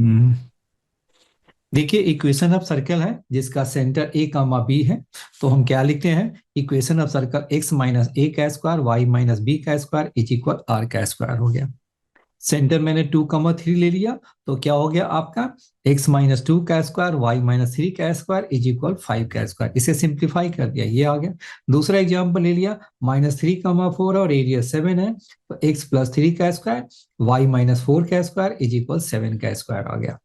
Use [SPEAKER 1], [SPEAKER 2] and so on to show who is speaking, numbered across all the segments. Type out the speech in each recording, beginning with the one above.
[SPEAKER 1] हम्म, देखिए equation of circle है जिसका सेंटर ए कामा बी है, तो हम क्या लिखते हैं, equation of circle x minus a का स्क्वायर वाई माइनस बी का स्क्वायर इज इक्वल आर का स्क्वायर हो गया। सेंटर मैंने 2, 3 ले लिया, तो क्या हो गया आपका x माइनस 2 का स्क्वायर वाई माइनस 3 का स्क्वायर इज इक्वल 5 का स्क्वायर। इसे सिंप्लीफाई कर दिया, ये आ गया। दूसरा एग्जांपल ले लिया, -3, 4 और एरिया 7 है, तो x प्लस 3 का स्क्वायर वाई माइनस 4 का स्क्वायर इज इक्वल 7 का स्क्वायर आ गया।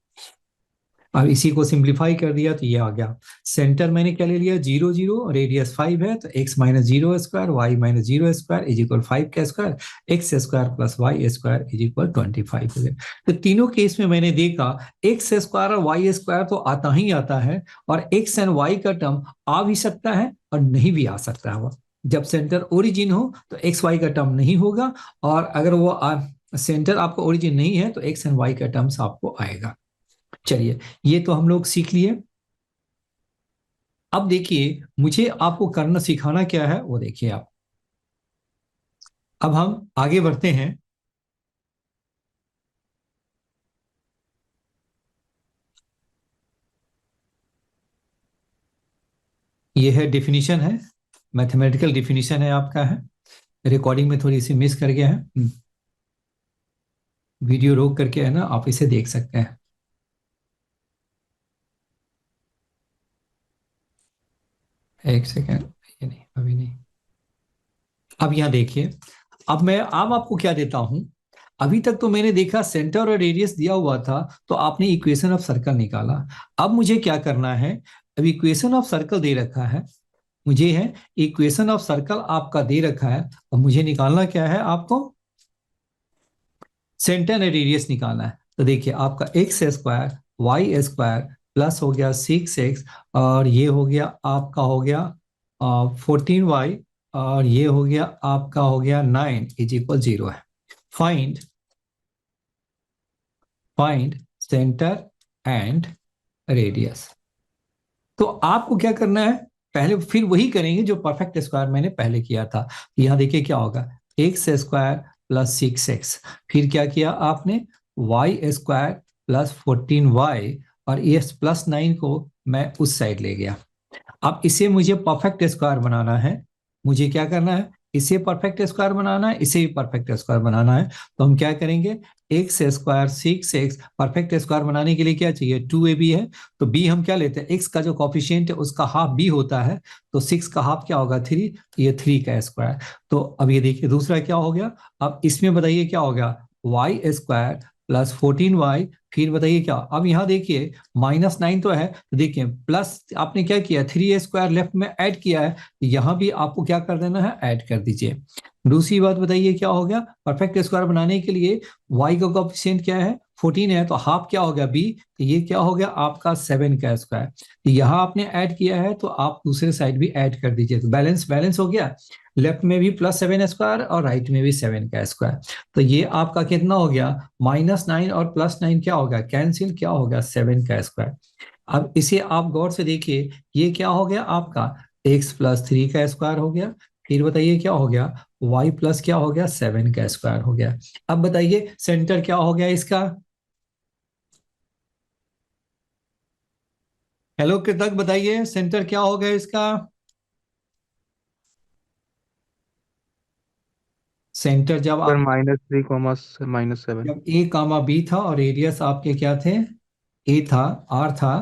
[SPEAKER 1] अब इसी को सिंप्लीफाई कर दिया तो ये आ गया। सेंटर मैंने क्या ले लिया, 0, 0, रेडियस 5 है, तो x minus 0 square Y minus 0 square is equal 5 का square, X square plus Y square is equal 25 हो गया। तो तीनों केस में मैंने देखा एक्स स्क्वायर और वाई स्क्वायर तो आता ही आता है, और एक्स एंड वाई का टर्म आ भी सकता है और नहीं भी आ सकता है। जब सेंटर ओरिजिन हो तो एक्स वाई का टर्म नहीं होगा, और अगर वो सेंटर आपका ओरिजिन नहीं है तो एक्स एंड वाई का टर्म्स आपको आएगा। चलिए, ये तो हम लोग सीख लिए। अब देखिए मुझे आपको करना सिखाना क्या है वो देखिए आप। अब हम आगे बढ़ते हैं। ये है डिफिनीशन है, मैथमेटिकल डिफिनीशन है आपका है। रिकॉर्डिंग में थोड़ी सी मिस कर गया है, वीडियो रोक करके है ना आप इसे देख सकते हैं। एक सेकेंड, ये नहीं अभी नहीं। अब यहाँ देखिए, अब मैं अब आपको क्या देता हूं। अभी तक तो मैंने देखा सेंटर और रेडियस दिया हुआ था, तो आपने इक्वेशन ऑफ सर्कल निकाला। अब मुझे क्या करना है, अब इक्वेशन ऑफ सर्कल दे रखा है मुझे, है इक्वेशन ऑफ सर्कल आपका दे रखा है। अब मुझे निकालना क्या है, आपको सेंटर एंड रेडियस निकालना है। तो देखिए आपका X square Y square plus हो गया 6x, और ये हो गया आपका हो गया 14y, और ये हो गया आपका हो गया 9 इज इक्वल 0 है। Find find centre and radius. तो आपको क्या करना है, पहले फिर वही करेंगे जो परफेक्ट स्क्वायर मैंने पहले किया था। यहाँ देखिए क्या होगा, एक्स स्क्वायर प्लस 6x, फिर क्या किया आपने, वाई स्क्वायर प्लस 14y, और ये +9 को मैं उस साइड ले गया। अब इसे मुझे परफेक्ट स्क्वायर बनाना है। मुझे क्या करना है, इसे परफेक्ट स्क्वायर बनाना है, इसे भी परफेक्ट स्क्वायर बनाना है। तो हम क्या करेंगे, x square 6x perfect square बनाने के लिए क्या चाहिए, 2ab है। तो b हम क्या लेते हैं, x का जो कॉफिशिएंट है उसका हाफ b होता है, तो 6 का हाफ क्या होगा 3, ये 3 का स्क्वायर। तो अब ये देखिए दूसरा क्या हो गया, अब इसमें बताइए क्या हो गया, वाई स्क्वायर प्लस 14y, फिर बताइए क्या। अब यहाँ देखिए -9 तो है, तो देखिए प्लस आपने क्या किया, 3a² लेफ्ट में ऐड किया है, यहाँ भी आपको क्या कर देना है, ऐड कर दीजिए। दूसरी बात बताइए क्या हो गया, परफेक्ट स्क्वायर बनाने के लिए y का कोएफिशिएंट क्या है, 14 है, तो हाफ क्या हो गया b, तो ये क्या हो गया आपका 7 का स्क्वायर। तो यहाँ आपने ऐड किया है, तो आप दूसरे साइड भी ऐड कर दीजिए, तो बैलेंस बैलेंस हो गया। लेफ्ट में भी +7 स्क्वायर और राइट में भी 7 का स्क्वायर। तो ये आपका कितना हो गया, -9 और +9 क्या होगा, कैंसिल, क्या होगा 7 का स्क्वायर। अब इसे आप गौर से देखिए, ये क्या हो गया आपका, x प्लस 3 का स्क्वायर हो गया, फिर बताइए क्या हो गया, y प्लस क्या हो गया 7 का स्क्वायर हो गया। अब बताइए सेंटर क्या हो गया इसका, हेलो कृतक बताइए सेंटर क्या हो गया इसका। सेंटर जब
[SPEAKER 2] पर
[SPEAKER 1] आप,
[SPEAKER 2] -3, -7।
[SPEAKER 1] जब a कामा b था और रेडियस आपके क्या थे, a था, r था,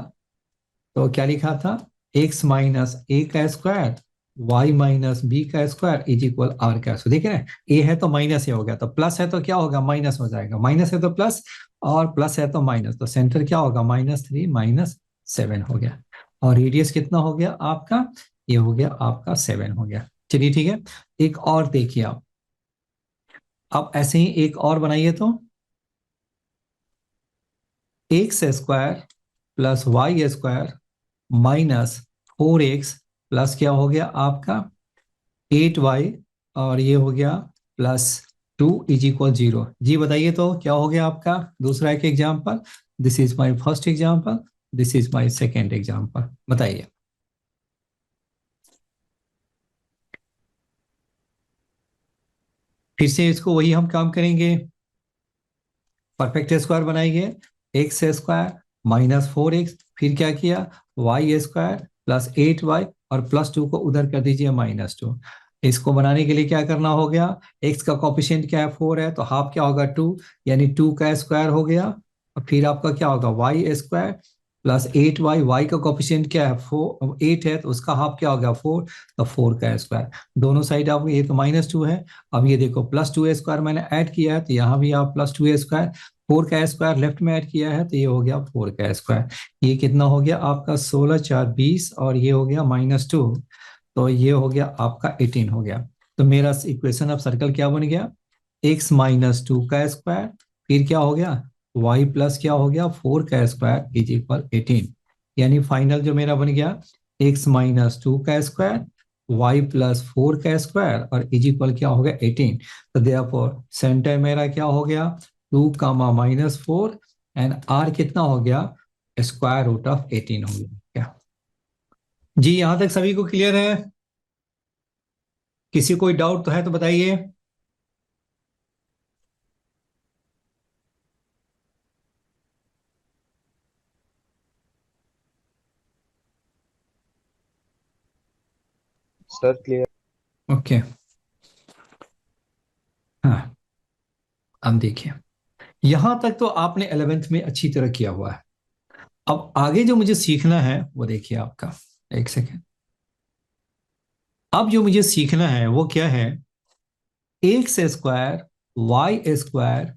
[SPEAKER 1] तो क्या लिखा था, x माइनस ए का स्क्वायर y माइनस बी का स्क्वायर इज इक्वल आर का स्क्वायर। देखिए ना, a है तो माइनस ए हो गया, तो प्लस है तो क्या होगा, माइनस हो जाएगा, माइनस है तो प्लस, और प्लस है तो माइनस, तो सेंटर क्या होगा, -3 -7 हो गया। और रेडियस कितना हो गया आपका, ये हो गया आपका 7 हो गया। चलिए ठीक है, एक और देखिए आप ऐसे ही एक और बनाइए, तो X square plus Y square -4x plus क्या हो गया आपका 8y, और ये हो गया +2 इज इक्वल 0। जी बताइए तो क्या हो गया आपका दूसरा एक example. This is my first example, this is my second example, बताइए। फिर से इसको वही हम काम करेंगे, परफेक्ट स्क्वायर बनाएंगे। एक्स स्क्वायर माइनस 4x, फिर क्या किया वाई स्क्वायर प्लस 8y, और प्लस 2 को उधर कर दीजिए -2। इसको बनाने के लिए क्या करना हो गया, x का कोफिशिएंट क्या है 4 है, तो हाफ क्या होगा 2, यानी 2 का स्क्वायर हो गया। और फिर आपका क्या होगा Y square plus 8y, Y का कोफिशिएंट क्या है 4, 8 है, तो उसका हाफ क्या हो गया 4, तो 4 का स्क्वायर। दोनों साइड आप, ये तो -2 है, अब ये देखो +2 स्क्वायर मैंने ऐड किया है, तो यहाँ भी आप +2 स्क्वायर, 4 का स्क्वायर लेफ्ट में ऐड किया है, तो ये हो गया 4 का स्क्वायर। ये कितना हो गया आपका 16 4 20, और ये हो गया -2, तो ये हो गया आपका 18 हो गया। तो मेरा इक्वेशन ऑफ सर्कल क्या बन गया, x-2 का स्क्वायर, फिर क्या हो गया y प्लस क्या हो गया 4 का स्क्वायर इज इक्वल 18। यानी फाइनल जो मेरा बन गया x-2 का स्क्वायर, y प्लस 4 का स्क्वायर, और इज इक्वल क्या हो गया 18। तो देयरफॉर सेंटर मेरा क्या हो गया 2 कामा -4, एंड r कितना हो गया स्क्वायर रूट ऑफ 18 हो गया क्या। जी यहां तक सभी को क्लियर है, किसी कोई डाउट तो है तो बताइए।
[SPEAKER 2] Sir clear.
[SPEAKER 1] ओके, हाँ अब देखिए यहां तक तो आपने 11th में अच्छी तरह किया हुआ है। अब आगे जो मुझे सीखना है वो देखिए आपका, एक सेकेंड, अब जो मुझे सीखना है वो क्या है, X square Y square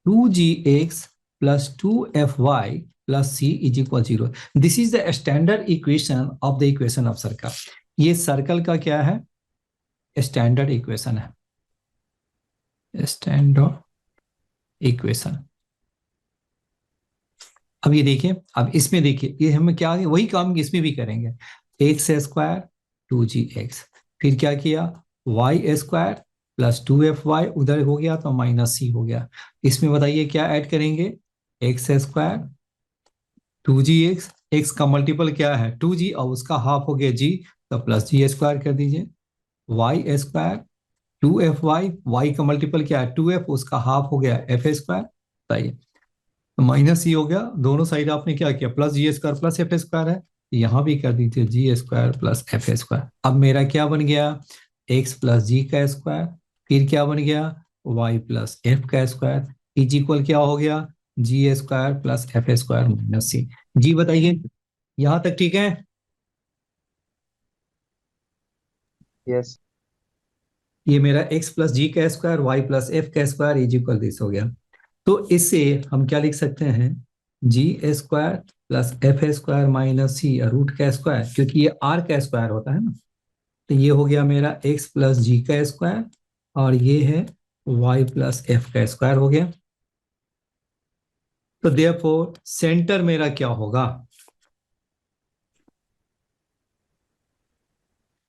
[SPEAKER 1] 2gx plus 2fy plus c is equal 0। This is the standard equation of the equation of circle. ये सर्कल का क्या है स्टैंडर्ड इक्वेशन है, स्टैंडर्ड इक्वेशन। अब ये देखिए, अब इसमें देखिए ये हम क्या वही काम इसमें भी करेंगे, एक्स स्क्वायर 2gx, फिर क्या किया वाई स्क्वायर प्लस 2fy, उधर हो गया तो -c हो गया। इसमें बताइए क्या ऐड करेंगे, एक्स स्क्वायर 2gx, एक्स का मल्टीपल क्या है 2g, और उसका हाफ हो गया g, तो प्लस जी स्क्वायर कर दीजिए, वाई स्क्वायर 2fy, वाई का मल्टीपल क्या है 2f, उसका हाफ हो गया f स्क्वायर, बताइए तो -c हो गया। दोनों साइड आपने क्या किया प्लस जी स्क्वायर प्लस एफ स्क्वायर है, यहाँ भी कर दीजिए जी स्क्वायर प्लस एफ स्क्वायर। अब मेरा क्या बन गया एक्स प्लस जी का स्क्वायर, फिर क्या बन गया वाई प्लस एफ का स्क्वायर इज इक्वल क्या हो गया g square plus f square -c। जी बताइए यहाँ तक ठीक है।
[SPEAKER 2] यस।
[SPEAKER 1] ये मेरा एक्स प्लस जी का स्क्वायर वाई प्लस एफ का स्क्वायर इज इक्वल दिस हो गया। तो इससे हम क्या लिख सकते हैं g square plus f square -c root का स्क्वायर, क्योंकि ये आर का स्क्वायर होता है ना, तो ये हो गया मेरा एक्स प्लस जी का स्क्वायर, और ये है वाई प्लस एफ का स्क्वायर हो गया। तो देयरफॉर सेंटर मेरा क्या होगा,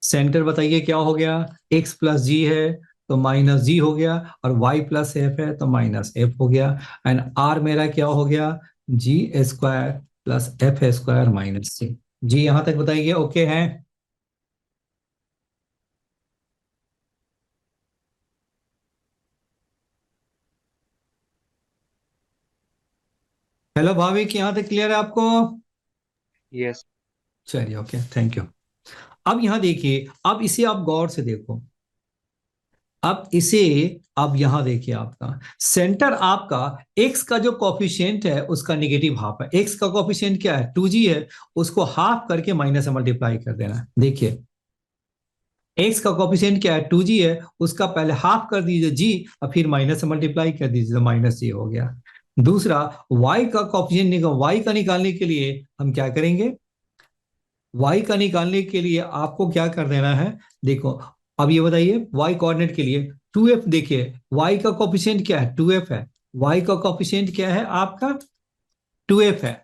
[SPEAKER 1] सेंटर बताइए क्या हो गया, एक्स प्लस जी है तो -g हो गया, और y प्लस एफ है तो -f हो गया, एंड r मेरा क्या हो गया g square plus f square -c। जी यहां तक बताइए ओके है। हेलो भाभी कि यहाँ तक क्लियर है आपको।
[SPEAKER 2] यस।
[SPEAKER 1] चलिए ओके थैंक यू। अब यहाँ देखिए, अब इसे आप गौर से देखो, अब इसे अब यहां देखिए आपका सेंटर आपका x का जो कॉफिशिएंट है उसका निगेटिव हाफ है, x का कॉफिशिएंट क्या है 2g है, उसको हाफ करके माइनस से मल्टीप्लाई कर देना है। देखिए x का कॉफिशिएंट क्या है 2g है, उसका पहले हाफ कर दीजिए g, और फिर माइनस से मल्टीप्लाई कर दीजिए तो -g हो गया। दूसरा y का कॉफिशिएंट y का निकालने के लिए हम क्या करेंगे, y का निकालने के लिए आपको क्या कर देना है, देखो अब ये बताइए y कोऑर्डिनेट के लिए 2f, देखिए y का कोफिशिएंट क्या है 2f है, y का कोफिशिएंट क्या है आपका 2f है,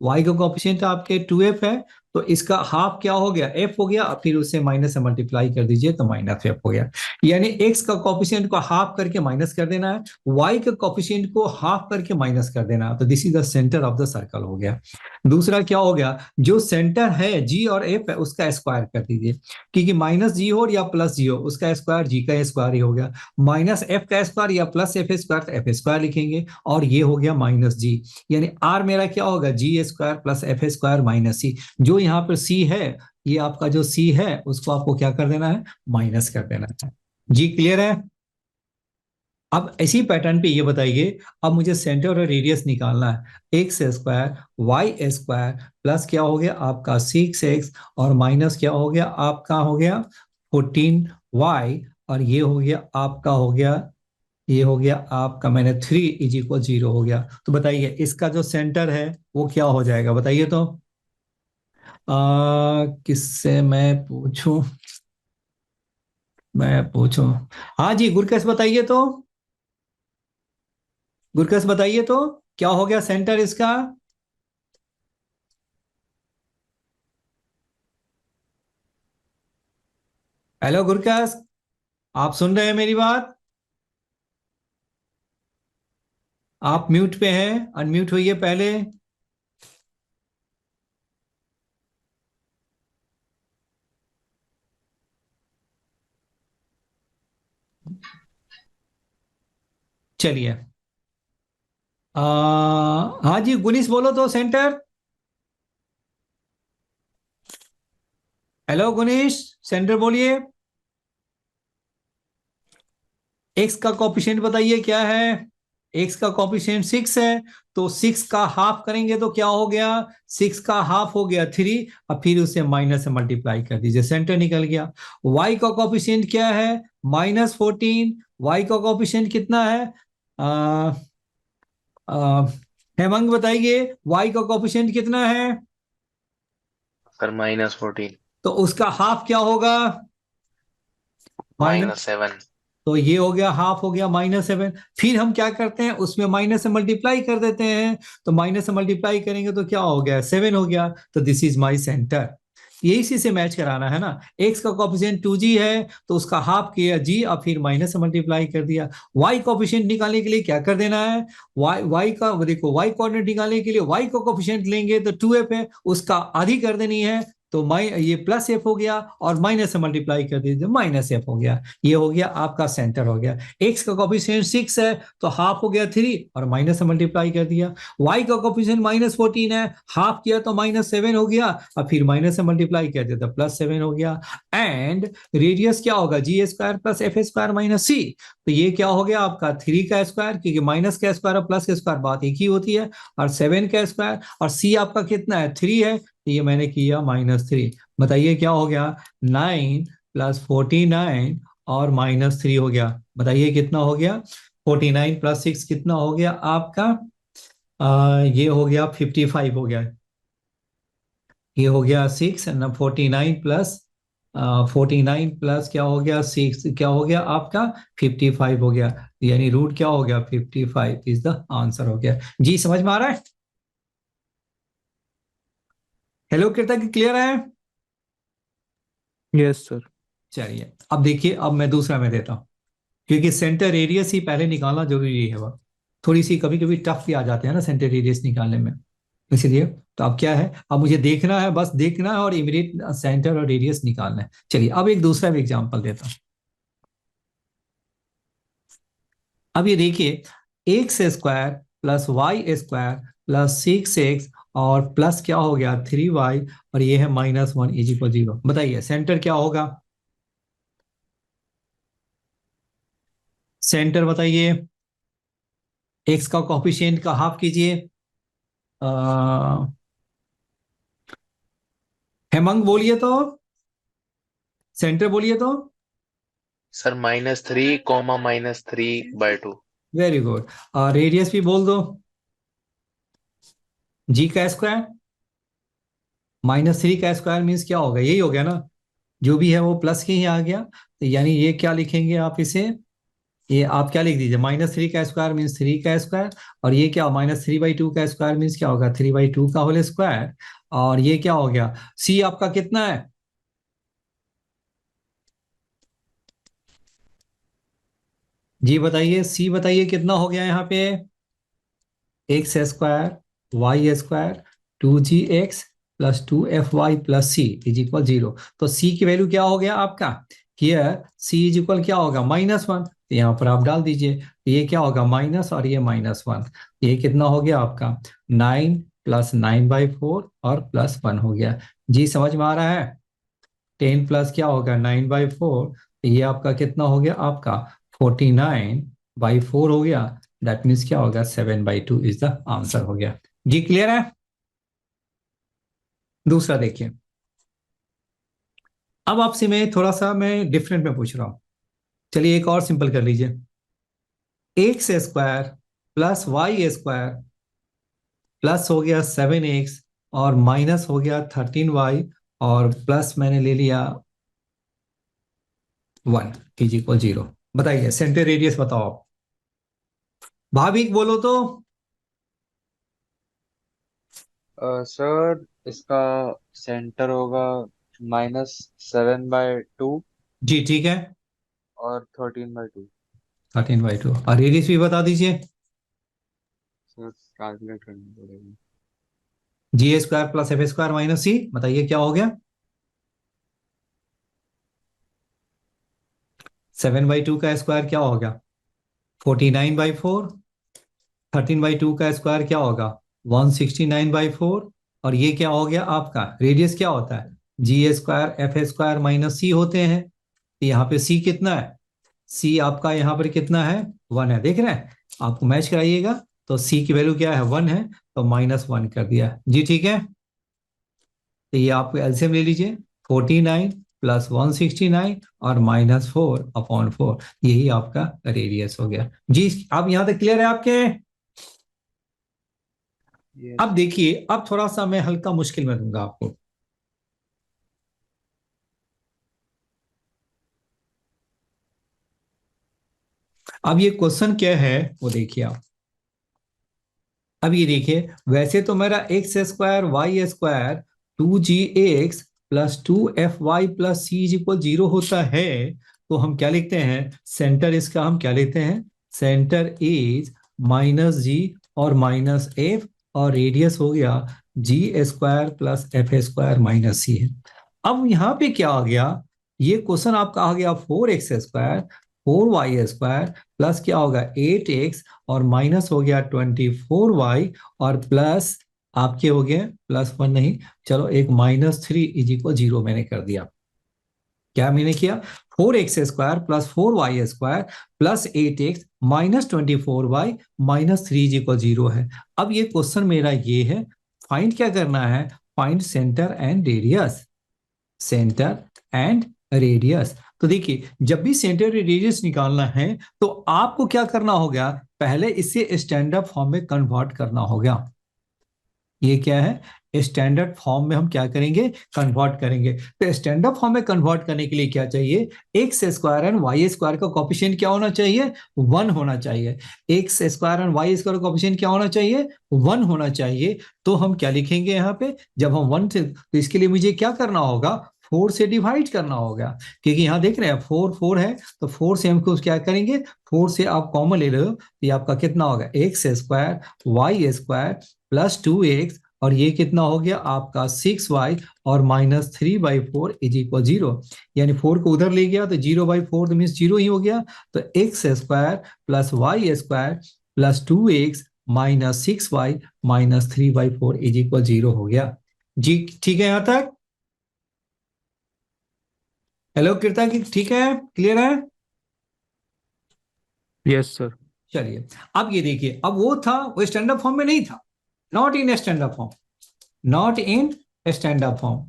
[SPEAKER 1] y का कोफिशिएंट आपके 2f है, तो इसका हाफ क्या हो गया, एफ हो गया, फिर उसे माइनस से मल्टीप्लाई कर दीजिए तो माइनस एफ हो गया। यानी एक्स का कॉफिशिएंट को हाफ करके माइनस कर देना है, वाई के कॉफिशिएंट को हाफ करके माइनस कर देना है, तो this is the centre of the circle हो गया। दूसरा क्या हो गया, जो सेंटर है जी और एफ है उसका स्क्वायर कर दीजिए, क्योंकि माइनस जी हो या प्लस जी हो उसका स्क्वायर जी का स्क्वायर ही हो गया, माइनस एफ का स्क्वायर या प्लस एफ स्क्वायर तो एफ स्क्वायर लिखेंगे, और ये हो गया माइनस जी। यानी आर मेरा क्या होगा, g square plus f square minus c. जो यहाँ पर सी है, ये आपका जो सी है उसको आपको क्या कर देना है, माइनस कर देना है। जी क्लियर है। अब इसी पैटर्न पे ये बताइए, अब मुझे सेंटर और रेडियस निकालना है। X square Y square plus क्या हो गया आपका 6x, और माइनस क्या हो गया आपका, हो गया 14y, और ये हो गया आपका, हो गया ये हो गया आपका, मैंने 3 = 0 हो गया। तो बताइए इसका जो सेंटर है वो क्या हो जाएगा, बताइए तो। किससे मैं पूछूं, मैं पूछूं। हाँ जी गुरकस बताइए तो, गुरकस बताइए तो, क्या हो गया सेंटर इसका। हेलो गुरकस, आप सुन रहे हैं मेरी बात। आप म्यूट पे हैं, अनम्यूट होइए पहले। चलिए, हाँ जी गुनीश बोलो तो सेंटर। हेलो गुनीश, सेंटर बोलिए। एक्स का कॉफिशिएंट बताइए क्या है। एक्स का कॉफिशिएंट 6 है, तो 6 का हाफ करेंगे तो क्या हो गया, 6 का हाफ हो गया 3, और फिर उसे माइनस से मल्टीप्लाई कर दीजिए, सेंटर निकल गया। वाई का कॉफिशिएंट क्या है, -14। वाई का कॉफिशिएंट कितना है, आ, आ, हेमंग बताइए वाई का कॉफिशिएंट कितना है।
[SPEAKER 2] सर -14।
[SPEAKER 1] तो उसका हाफ क्या होगा, माइनस।
[SPEAKER 2] -7।
[SPEAKER 1] तो ये हो गया हाफ, हो गया -7। फिर हम क्या करते हैं, उसमें माइनस से मल्टीप्लाई कर देते हैं, तो माइनस से मल्टीप्लाई करेंगे तो क्या हो गया, 7 हो गया। तो दिस इज माई सेंटर। ये इसी से मैच कराना है ना। एक्स का कॉफिशिएंट 2g है, तो उसका हाफ किया जी, और फिर माइनस से मल्टीप्लाई कर दिया। वाई कॉफिशिएंट निकालने के लिए क्या कर देना है, वाई वाई का देखो, वाई कोऑर्डिनेट निकालने के लिए वाई का कॉफिशिएंट लेंगे तो 2f है, उसका आधी कर देनी है, तो माइ ये प्लस एफ हो गया, और माइनस से मल्टीप्लाई कर दीजिए, माइनस एफ हो गया। ये हो गया आपका सेंटर हो गया। एक्स का कॉफिशिएंट 6 है, तो हाफ हो गया 3, और माइनस से मल्टीप्लाई कर दिया। वाई का कॉफिशिएंट -14 है, हाफ किया तो -7 हो गया, और फिर माइनस से मल्टीप्लाई कर दिया तो +7 हो गया। एंड रेडियस क्या होगा, g square plus f square minus c. तो ये क्या हो गया आपका 3 का स्क्वायर, क्योंकि माइनस का स्क्वायर और प्लस का स्क्वायर बात एक ही होती है, और 7 का स्क्वायर, और सी आपका कितना है 3 है, तो ये मैंने किया -3। बताइए क्या हो गया, 9 + 49 और -3 हो गया। बताइए कितना हो गया, 49 + 6 कितना हो गया आपका, ये हो गया 55 हो गया। ये हो गया 6 ना, 49 प्लस क्या हो गया 6, क्या हो गया आपका 55 हो गया। यानी रूट क्या हो गया 55 इज द आंसर हो गया। जी समझ में आ रहा है। हेलो कृतज्ञ, क्लियर है।
[SPEAKER 3] Yes sir.
[SPEAKER 1] चलिए अब देखिए, अब मैं दूसरा में देता हूँ, क्योंकि सेंटर रेडियस ही पहले निकालना जरूरी है। वह थोड़ी सी कभी कभी टफ भी आ जाते हैं ना सेंटर रेडियस निकालने में, इसलिए। तो अब क्या है, अब मुझे देखना है, बस देखना है और इमीडिएट सेंटर और रेडियस निकालना है। चलिए अब एक दूसरा भी एग्जांपल देता हूं। अब ये देखिए, X square plus Y square plus 6x, और प्लस क्या हो गया 3y, और ये है -1 = 0। बताइए सेंटर क्या होगा, सेंटर बताइए। एक्स का कॉफिशिएंट का हाफ कीजिए। हेमंग बोलिए तो, सेंटर बोलिए तो।
[SPEAKER 2] सर -3, -3/2।
[SPEAKER 1] Very good. रेडियस भी बोल दो, जी का स्क्वायर, -3 का स्क्वायर मीन्स क्या होगा, यही हो गया ना, जो भी है वो प्लस के ही आ गया, तो यानी ये क्या लिखेंगे आप इसे, ये आप क्या लिख दीजिए, -3 का स्क्वायर मीन्स 3 का स्क्वायर, और ये क्या, -3/2 का स्क्वायर मीन्स क्या होगा, 3/2 का होल स्क्वायर। और ये क्या हो गया, सी आपका कितना है, जी बताइए, सी बताइए कितना हो गया यहाँ पे, x² y² 2gx plus 2fy+c is equal 0। तो c की वैल्यू क्या हो गया आपका, हियर c इज इक्वल क्या होगा, -1। तो यहाँ पर आप डाल दीजिए, ये क्या होगा माइनस और ये -1, ये कितना हो गया आपका 9 + 9/4 और +1 हो गया। जी समझ में आ रहा है, 10 प्लस क्या होगा 9/4, ये आपका कितना हो गया आपका 49/4 हो गया। दैट मीन्स क्या होगा 7/2 इज द आंसर हो गया। जी क्लियर है। दूसरा देखिए, अब आपसे मैं थोड़ा सा मैं डिफरेंट में पूछ रहा हूं, चलिए एक और सिंपल कर लीजिए, x² + y² प्लस हो गया 7x और माइनस हो गया 13y और प्लस मैंने ले लिया 1 इज इक्वल 0। बताइए सेंटर रेडियस बताओ आप, भाभी बोलो तो।
[SPEAKER 3] सर इसका सेंटर होगा -7/2
[SPEAKER 1] जी ठीक है,
[SPEAKER 3] और 13/2।
[SPEAKER 1] 13/2 और रेडियस भी बता दीजिए,
[SPEAKER 3] सर कैलकुलेट करना पड़ेगा।
[SPEAKER 1] g² + f² - c, बताइए क्या हो गया, 7/2 का स्क्वायर क्या होगा 49/4, 13/2 का स्क्वायर क्या होगा 169/4, और ये क्या हो गया आपका रेडियस क्या होता है g² f² - c होते हैं। तो यहाँ पे c कितना है, c आपका यहाँ पर कितना है 1 है, देख रहे हैं, आपको मैच कराइएगा, तो c की वैल्यू क्या है 1 है, तो -1 कर दिया। जी ठीक है, तो ये आप एलसीएम ले लीजिए, 49 + 169 और -4/4, यही आपका रेडियस हो गया। जी अब यहां तक क्लियर है आपके।
[SPEAKER 3] यस।
[SPEAKER 1] अब देखिए, अब थोड़ा सा मैं हल्का मुश्किल में दूंगा आपको। अब ये क्वेश्चन क्या है वो देखिए आप, अब ये देखिए, वैसे तो मेरा x² y² 2gx + 2fy+c = 0 होता है, तो हम क्या लिखते हैं, सेंटर इसका हम क्या लेते हैं, सेंटर इज -g और -f और रेडियस हो गया g² + f² - c है। अब यहाँ पे क्या आ गया, ये क्वेश्चन आपका आ गया 4x² 4y² प्लस क्या होगा 8x और माइनस हो गया 24y और प्लस आपके हो गए +1 नहीं, चलो एक -3 इज इक्वल 0 मैंने कर दिया। क्या मैंने किया, 4x² + 4y² plus 8x -24y -3 is equal 0 है। अब ये क्वेश्चन मेरा ये है, फाइंड क्या करना है, find centre and radius, centre and radius. तो देखिए, जब भी सेंटर रेडियस निकालना है तो आपको क्या करना होगा, पहले इसे स्टैंडर्ड फॉर्म में कन्वर्ट करना होगा। ये क्या है, स्टैंडर्ड फॉर्म में हम क्या करेंगे, कन्वर्ट करेंगे। तो स्टैंडर्ड फॉर्म में कन्वर्ट करने के लिए क्या चाहिए, x² एंड y² का कोफिशिएंट क्या होना चाहिए 1 होना चाहिए, x² एंड y² का कोफिशिएंट क्या होना चाहिए 1 होना चाहिए। तो हम क्या लिखेंगे यहाँ पे, जब हम 1 से, तो इसके लिए मुझे क्या करना होगा 4 से डिवाइड करना होगा, क्योंकि यहाँ देख रहे हैं 4 4 है, तो 4 से हमको क्या करेंगे, 4 से आप कॉमन ले लो, तो ये आपका कितना होगा x² y² + 2x और ये कितना हो गया आपका 6y और -3/4 इज इक्वल 0, यानी 4 को उधर ले गया तो 0/4 मीन्स 0 ही हो गया। तो x² + y² + 2x -6y -3/4 is equal 0 हो गया। जी ठीक है यहां तक, हेलो कृता की ठीक है, क्लियर है।
[SPEAKER 4] Yes sir.
[SPEAKER 1] चलिए अब ये देखिए, अब वो था वो स्टैंडर्ड फॉर्म में नहीं था, not in standard form, not in standard form.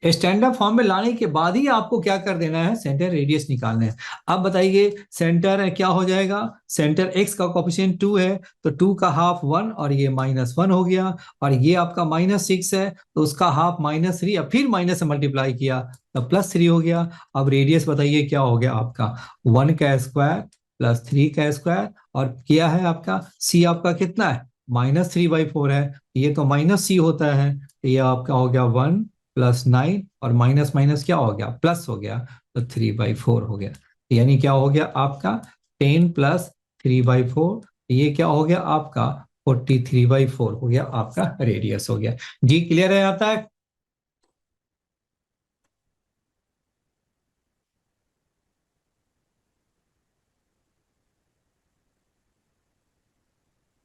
[SPEAKER 1] Standard form में लाने के बाद ही आपको क्या कर देना है, सेंटर रेडियस निकालना है। अब बताइए सेंटर क्या हो जाएगा, सेंटर x का कोफिशिएंट 2 है, तो 2 का हाफ 1 और ये -1 हो गया, और ये आपका -6 है तो उसका हाफ -3 और फिर माइनस से मल्टीप्लाई किया तो +3 हो गया। अब रेडियस बताइए क्या हो गया आपका 1 का स्क्वायर प्लस 3 का स्क्वायर, और किया है आपका सी आपका कितना है, -3/4 है, ये तो माइनस सी होता है, तो ये आपका हो गया 1 + 9, और माइनस माइनस क्या हो गया, प्लस हो गया, तो 3/4 हो गया। यानी क्या हो गया आपका 10 + 3/4, ये क्या हो गया आपका 43/4 हो गया, आपका रेडियस हो गया। जी क्लियर है यहाँ तक?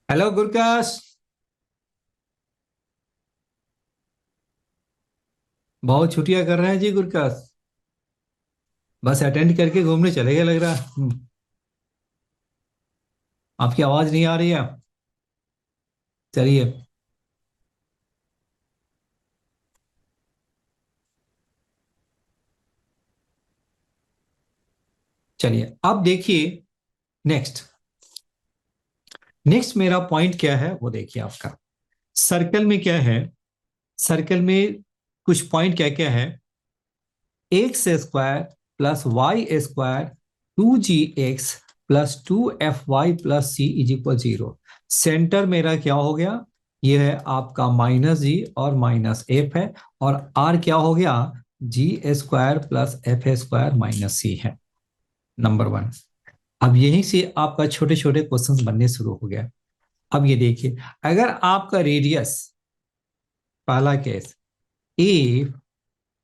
[SPEAKER 1] हेलो गुरकाश, बहुत छुट्टियां कर रहे हैं जी गुरकाश, बस अटेंड करके घूमने चले गए लग रहा है। आपकी आवाज नहीं आ रही है। चलिए, चलिए अब देखिए नेक्स्ट। नेक्स्ट मेरा पॉइंट क्या है वो देखिए आपका, सर्कल में क्या है, सर्कल में कुछ पॉइंट क्या क्या है, x² + y² 2gx + 2fy + c = 0। Centre मेरा क्या हो गया, ये है आपका -g और -f है, और r क्या हो गया, g² + f² - c है। नंबर 1। अब यहीं से आपका छोटे छोटे क्वेश्चंस बनने शुरू हो गया। अब ये देखिए, अगर आपका रेडियस, पहला केस, ए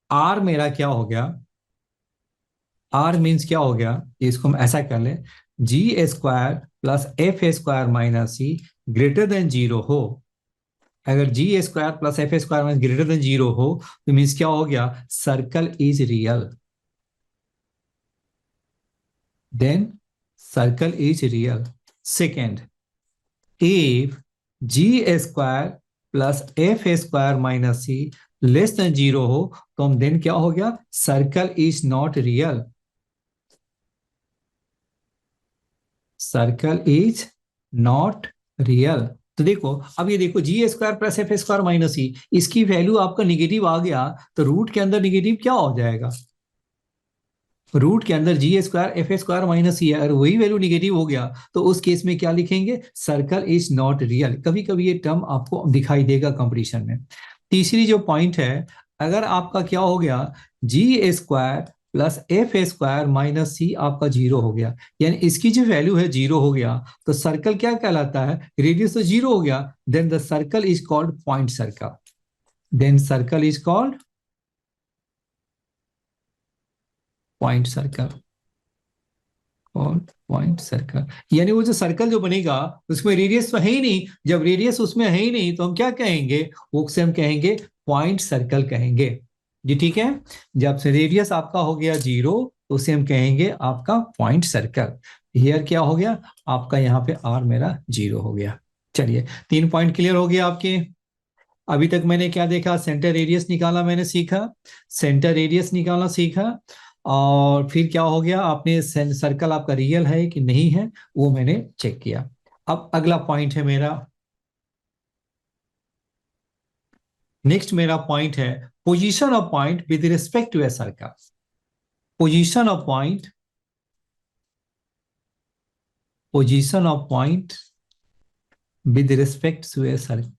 [SPEAKER 1] आर मेरा क्या हो गया, आर मीन्स क्या हो गया, इसको हम ऐसा कर ले, g² + f² - c greater than 0 हो, अगर g² + f² ग्रेटर देन 0 हो, तो मीन्स क्या हो गया, circle is real, then circle is real. Second, if g² + f² - c less than 0 हो, तो हम देन क्या हो गया, circle is not real, circle is not real. तो देखो, अब ये देखो g² + f² - c, इसकी वैल्यू आपका निगेटिव आ गया, तो रूट के अंदर निगेटिव क्या हो जाएगा, रूट के अंदर g² f² - c है, अगर वही वैल्यू निगेटिव हो गया, तो उस केस में क्या लिखेंगे, सर्कल इज नॉट रियल। कभी कभी ये टर्म आपको दिखाई देगा कंपटीशन में। तीसरी जो पॉइंट है, अगर आपका क्या हो गया, g² + f² - c आपका 0 हो गया, यानी इसकी जो वैल्यू है 0 हो गया, तो सर्कल क्या कहलाता है, रेडियस तो 0 हो गया, then the circle is called point circle, then circle is called point circle, और पॉइंट सर्कल। यानी वो जो सर्कल जो बनेगा, उसमें रेडियस तो है ही नहीं, जब रेडियस उसमें है ही नहीं, तो हम क्या कहेंगे, वो उसे हम कहेंगे पॉइंट सर्कल कहेंगे जी, ठीक है। जब से रेडियस आपका हो गया 0, तो उसे हम कहेंगे आपका पॉइंट सर्कल। हियर क्या हो गया आपका, यहाँ पे आर मेरा 0 हो गया। चलिए, 3 पॉइंट क्लियर हो गया आपके। अभी तक मैंने क्या देखा, सेंटर रेडियस निकाला मैंने सीखा, सेंटर रेडियस निकालना सीखा, और फिर क्या हो गया, आपने सर्कल आपका रियल है कि नहीं है वो मैंने चेक किया। अब अगला पॉइंट है मेरा, नेक्स्ट मेरा पॉइंट है position of point with respect to a circle, position of point, position of point with respect to a circle,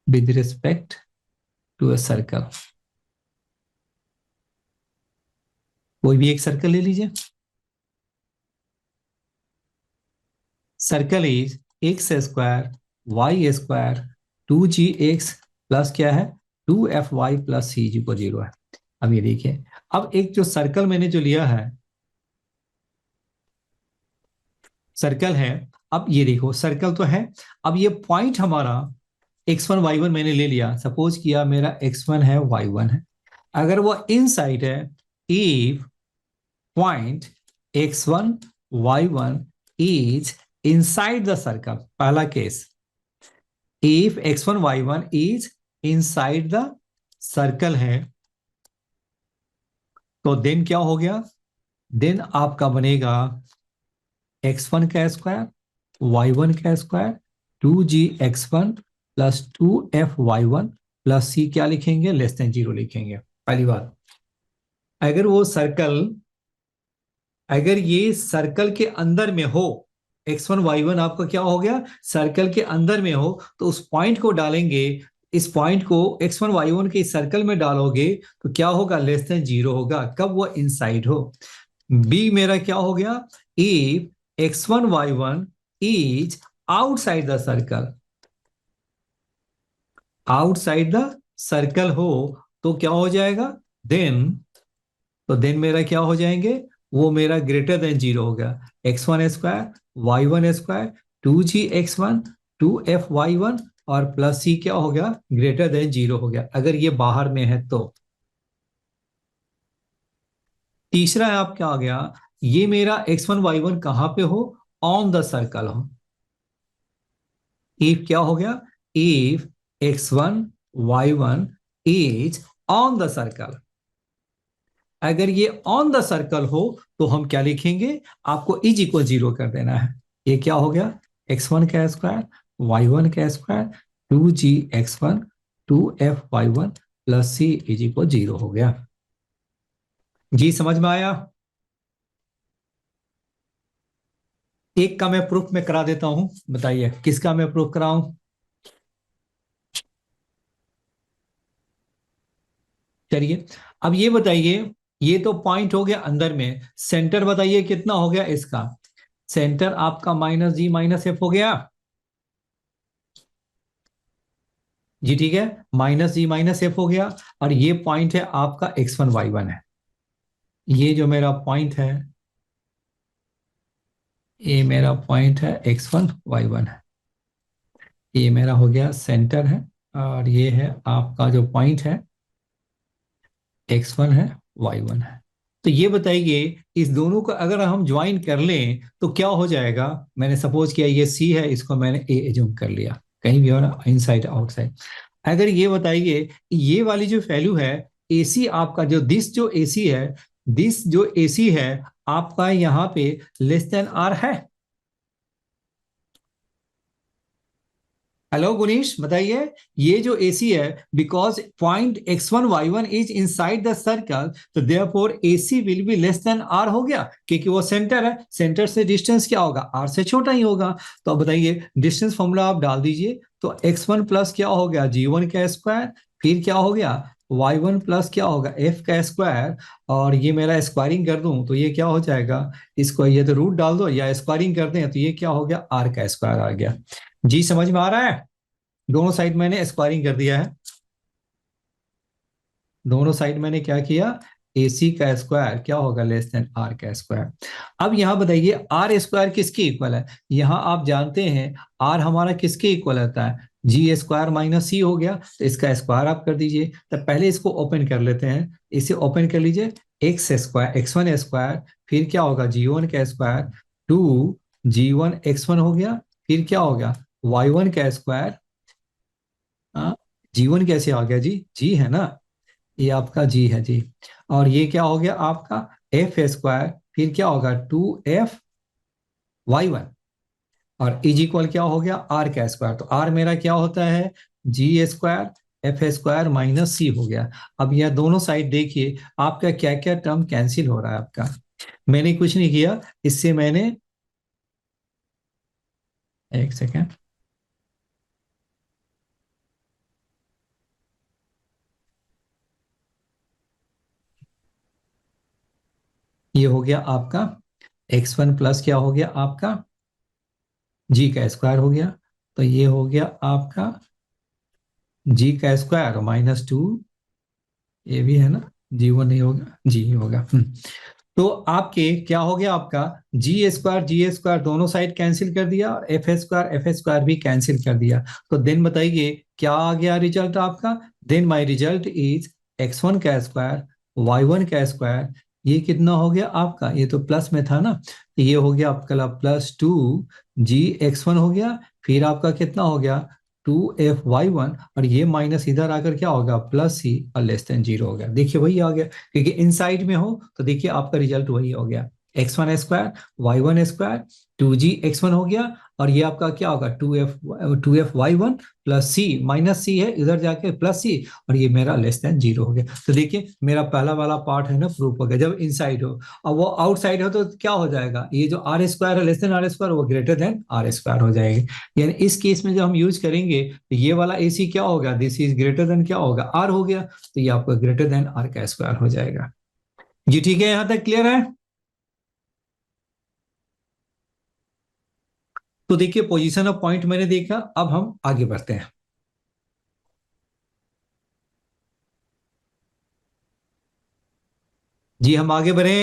[SPEAKER 1] with respect to a circle. कोई भी एक सर्कल ले लीजिए, circle is x² y² 2gx plus क्या है 2fy + c = 0 है। अब ये देखिए, अब एक जो सर्कल मैंने जो लिया है, सर्कल है, अब ये देखो सर्कल तो है, अब ये पॉइंट हमारा x1 y1 मैंने ले लिया, सपोज किया मेरा x1 है y1 है, अगर वो इनसाइड है, if point x1 y1 is inside the circle, पहला case, if x1 y1 is inside the circle है, तो देन क्या हो गया, देन आपका बनेगा x1 का स्क्वायर y1 का स्क्वायर 2gx1 + 2fy1 + c क्या लिखेंगे, लेस देन 0 लिखेंगे। पहली बात, अगर वो सर्कल अगर ये सर्कल के अंदर में हो, x1 y1 आपका क्या हो गया, सर्कल के अंदर में हो, तो उस पॉइंट को डालेंगे, इस पॉइंट को x1 y1 के सर्कल में डालोगे तो क्या होगा, लेस देन 0 होगा, कब वो इनसाइड हो। बी मेरा क्या हो गया, if x1 y1 is outside the circle, outside the circle हो तो क्या हो जाएगा, देन, तो देन मेरा क्या हो जाएंगे, वो मेरा ग्रेटर देन 0 होगा, x1 square y1 square 2g(x1) 2f(y1) और प्लस c क्या हो गया, ग्रेटर देन 0 हो गया, अगर ये बाहर में है तो। तीसरा है आप क्या आ गया, ये मेरा x1 y1 कहां पे हो, ऑन द सर्कल हो। इफ क्या हो गया, if x1 y1 is on the circle, अगर ये ऑन द सर्कल हो तो हम क्या लिखेंगे, आपको इज इक्वल 0 कर देना है। ये क्या हो गया, x1 का स्क्वायर y1 का square 2g(x1) 2f(y1) plus c is equal 0 हो गया। जी समझ में आया। एक का मैं प्रूफ में करा देता हूं, बताइए किसका मैं प्रूफ कराऊं। चलिए अब ये बताइए, ये तो पॉइंट हो गया अंदर में, सेंटर बताइए कितना हो गया इसका, सेंटर आपका -g-f हो गया। जी ठीक है, -g-f हो गया, और ये पॉइंट है आपका x1 y1 है, ये जो मेरा पॉइंट है, ये मेरा पॉइंट है x1 y1 है, ये मेरा हो गया सेंटर है, और ये है आपका जो पॉइंट है x1 है y1 है। तो ये बताइए इस दोनों को अगर हम ज्वाइन कर लें तो क्या हो जाएगा, मैंने सपोज किया ये c है, इसको मैंने a एज्यूम कर लिया, कहीं भी हो ना, इनसाइड आउटसाइड। अगर ये बताइए ये वाली जो वैल्यू है AC आपका, जो दिस जो AC है, दिस जो AC है आपका यहाँ पे लेस देन R है। हेलो गुनीश बताइए, ये जो AC है, because point x1 y1 is inside the circle, तो therefore AC will be less than R हो गया, क्योंकि वो सेंटर है, सेंटर से डिस्टेंस क्या होगा, R से छोटा ही होगा। तो अब बताइए डिस्टेंस फॉर्मूला आप डाल दीजिए, तो x1 प्लस क्या हो गया, g1 का स्क्वायर, फिर क्या हो गया y1 प्लस क्या होगा, f का स्क्वायर, और ये मेरा स्क्वायरिंग कर दूं तो ये क्या हो जाएगा, इसको ये तो रूट डाल दो या स्क्वायरिंग करते हैं तो ये क्या हो गया, R का स्क्वायर आ गया। जी समझ में आ रहा है, दोनों साइड मैंने स्क्वायरिंग कर दिया है, दोनों साइड मैंने क्या किया, AC का स्क्वायर क्या होगा, लेस देन R का स्क्वायर। अब यहां बताइए R स्क्वायर किसके इक्वल है, यहां आप जानते हैं R हमारा किसके इक्वल होता है, g² - c हो गया, तो इसका स्क्वायर आप कर दीजिए। तो पहले इसको ओपन कर लेते हैं, इसे ओपन कर लीजिए, x1 स्क्वायर, फिर क्या होगा g1 का स्क्वायर 2g1 x1 हो गया, फिर क्या होगा y1 का स्क्वायर, G1 कैसे आ गया जी, जी है ना, ये आपका जी है जी, और ये क्या हो गया आपका f स्क्वायर, फिर क्या होगा 2f(y1) और इज इक्वल क्या हो गया, R का स्क्वायर, तो R मेरा क्या होता है, g²f² - c हो गया। अब यह दोनों साइड देखिए आपका क्या क्या टर्म कैंसिल हो रहा है आपका, मैंने कुछ नहीं किया, इससे मैंने, एक सेकेंड, ये हो गया आपका x1 प्लस क्या हो गया आपका जी का स्क्वायर हो गया, तो ये हो गया आपका जी का स्क्वायर -2, ये भी है ना, g1 नहीं होगा, जी होगा। तो आपके क्या हो गया आपका जी स्क्वायर दोनों साइड कैंसिल कर दिया, और एफ स्क्वायर भी कैंसिल कर दिया। तो देन बताइए क्या आ गया रिजल्ट आपका, then my result is x1 का स्क्वायर y1 का स्क्वायर, ये कितना हो गया आपका, ये तो प्लस में था ना, तो ये हो गया आपका +2g(x1) हो गया, फिर आपका कितना हो गया 2f(y1), और ये माइनस इधर आकर क्या होगा +c और लेस देन 0 हो गया। देखिए वही आ गया, क्योंकि इनसाइड में हो तो देखिए आपका रिजल्ट वही हो गया। x1 square y1 square 2g(x1) हो गया, और ये आपका क्या होगा 2f(y1) प्लस c, माइनस सी है इधर जाके प्लस सी, और ये मेरा लेस देन 0 हो गया। तो देखिए मेरा पहला वाला पार्ट है ना प्रूफ हो गया। जब इनसाइड हो और वो आउटसाइड हो तो क्या हो जाएगा, ये जो आर स्क्वायर है लेस देन आर स्क्वायर वो ग्रेटर देन आर स्क्वायर हो जाएगी। यानी इस केस में जब हम यूज करेंगे तो ये वाला AC क्या होगा, दिस इज ग्रेटर देन क्या होगा, आर हो गया, तो ये आपका ग्रेटर देन आर का स्क्वायर हो जाएगा। जी ठीक है, यहां तक क्लियर है। तो देखिए पोजीशन ऑफ पॉइंट मैंने देखा, अब हम आगे बढ़ते हैं। जी हम आगे बढ़े।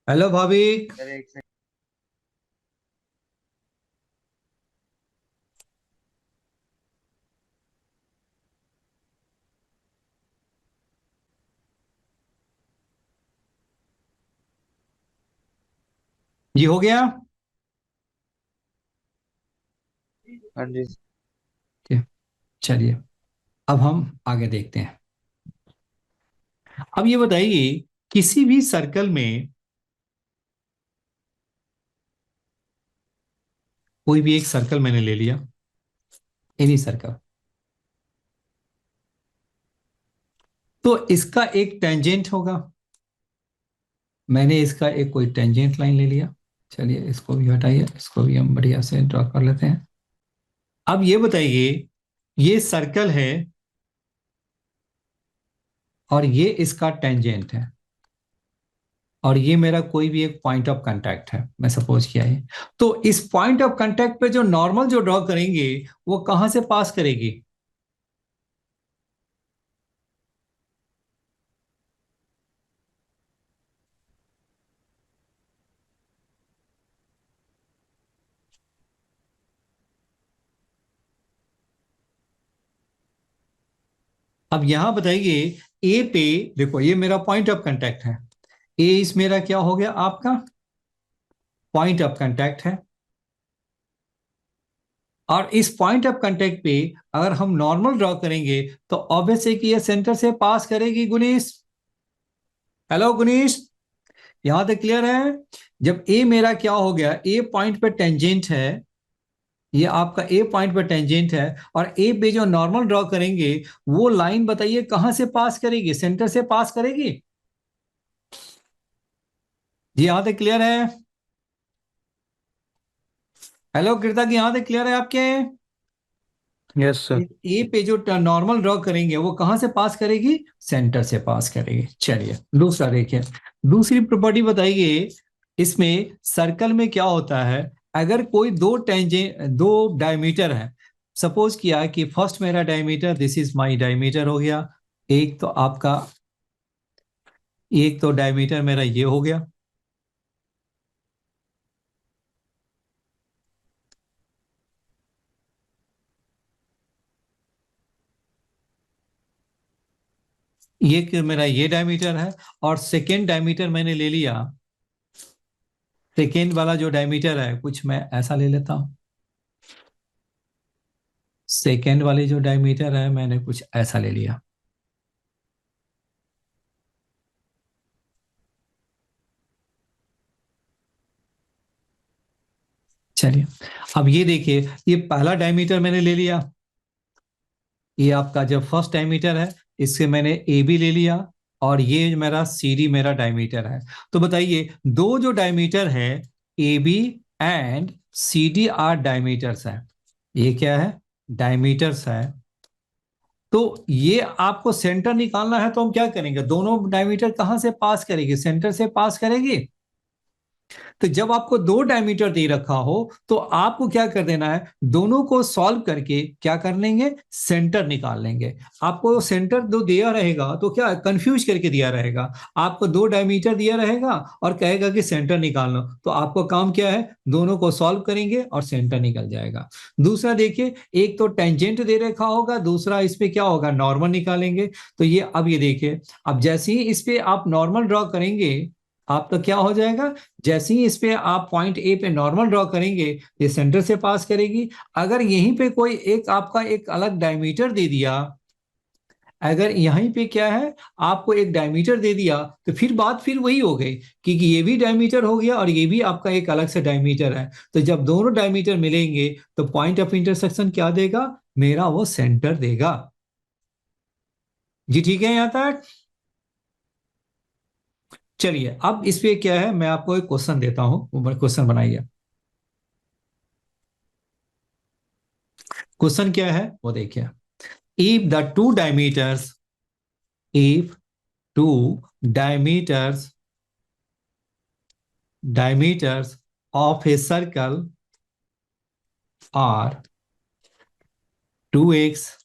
[SPEAKER 1] हेलो भाभी।
[SPEAKER 3] सर एक सेकंड।
[SPEAKER 1] जी हो गया।
[SPEAKER 3] हाँ जी।
[SPEAKER 1] चलिए अब हम आगे देखते हैं। अब ये बताइए किसी भी सर्कल में कोई भी एक सर्कल मैंने ले लिया, एनी सर्कल, तो इसका एक टेंजेंट होगा। मैंने इसका एक कोई टेंजेंट लाइन ले लिया। चलिए इसको भी हटाइए, इसको भी हम बढ़िया से ड्रॉ कर लेते हैं। अब ये बताइए ये सर्कल है और ये इसका टेंजेंट है, और ये मेरा कोई भी एक पॉइंट ऑफ कांटेक्ट है, मैं सपोज किया है। तो इस पॉइंट ऑफ कांटेक्ट पे जो नॉर्मल जो ड्रॉ करेंगे वो कहां से पास करेगी। अब यहां बताइए ए पे, देखो ये मेरा पॉइंट ऑफ कांटेक्ट है, ए इस मेरा क्या हो गया आपका पॉइंट ऑफ कांटेक्ट है, और इस पॉइंट ऑफ कांटेक्ट पे अगर हम नॉर्मल ड्रॉ करेंगे तो ऑब्वियस है कि ये सेंटर से पास करेगी गुनीश। हेलो गुनीश, यहां तक क्लियर है। जब ए मेरा क्या हो गया, ए पॉइंट पे टेंजेंट है, ये आपका ए पॉइंट पे टेंजेंट है, और ए पे जो नॉर्मल ड्रॉ करेंगे वो लाइन बताइए कहां से पास करेगी, सेंटर से पास करेगी। जी यहां तक क्लियर है। हेलो कृता जी, यहां तक क्लियर है आपके।
[SPEAKER 4] Yes sir.
[SPEAKER 1] ए पे जो नॉर्मल ड्रॉ करेंगे वो कहां से पास करेगी, सेंटर से पास करेगी। चलिए दूसरा देखिए, दूसरी प्रॉपर्टी बताइए। इसमें सर्कल में क्या होता है, अगर कोई दो डायमीटर है, सपोज किया कि फर्स्ट मेरा diameter, this is my diameter हो गया, एक तो आपका एक तो डायमीटर मेरा ये हो गया, ये मेरा ये डायमीटर है, और सेकेंड डायमीटर मैंने ले लिया, सेकेंड वाला जो डायमीटर है कुछ मैं ऐसा ले लेता हूं, सेकेंड वाली जो डायमीटर है मैंने कुछ ऐसा ले लिया। चलिए अब ये देखिए, ये पहला डायमीटर मैंने ले लिया, ये आपका जब फर्स्ट डायमीटर है इससे मैंने ए बी ले लिया, और ये मेरा सी डी मेरा डायमीटर है। तो बताइए दो जो डायमीटर है A B and C D are diameters है, ये क्या है डायमीटर्स है। तो ये आपको सेंटर निकालना है, तो हम क्या करेंगे, दोनों डायमीटर कहां से पास करेगी, सेंटर से पास करेगी। तो जब आपको दो डायमीटर दे रखा हो तो आपको क्या कर देना है, दोनों को सॉल्व करके क्या कर लेंगे, सेंटर निकाल लेंगे। आपको सेंटर दो दिया रहेगा तो क्या कंफ्यूज करके दिया रहेगा, आपको दो डायमीटर दिया रहेगा और कहेगा कि सेंटर निकाल लो, तो आपको काम क्या है, दोनों को सॉल्व करेंगे और सेंटर निकल जाएगा। दूसरा देखिए, एक तो टेंजेंट दे रखा होगा, दूसरा इस पे क्या होगा नॉर्मल निकालेंगे। तो ये अब ये देखिए, अब जैसे ही इस पे आप नॉर्मल ड्रॉ करेंगे आपका क्या हो जाएगा, जैसे ही इस पे आप पॉइंट ए पे नॉर्मल ड्रॉ करेंगे ये सेंटर से पास करेगी। अगर यहीं पे कोई एक आपका एक अलग डायमीटर दे दिया, अगर यहीं पे क्या है, आपको एक डायमीटर दे दिया तो फिर बात फिर वही हो गई कि ये भी डायमीटर हो गया और ये भी आपका एक अलग से डायमीटर है। तो जब दोनों डायमीटर मिलेंगे तो पॉइंट ऑफ इंटरसेक्शन क्या देगा, मेरा वो सेंटर देगा। जी ठीक है यहां तक। चलिए अब इस पे क्या है, मैं आपको एक क्वेश्चन देता हूं, क्वेश्चन बनाइए। क्वेश्चन क्या है वो देखिए। If the two diameters, if two diameters of a circle are 2x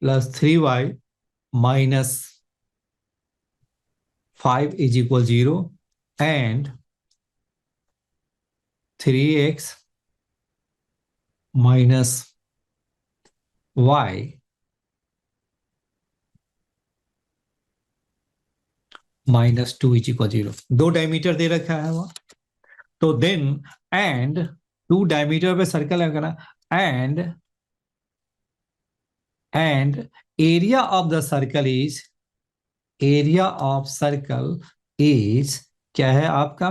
[SPEAKER 1] plus 3y minus 5 is equal 0 and 3x minus y minus 2 is equal 0, दो डायमीटर दे रखा है वो। तो देन एंड टू डायमीटर पे सर्कल है ना, and area of the circle is, area of circle is क्या है आपका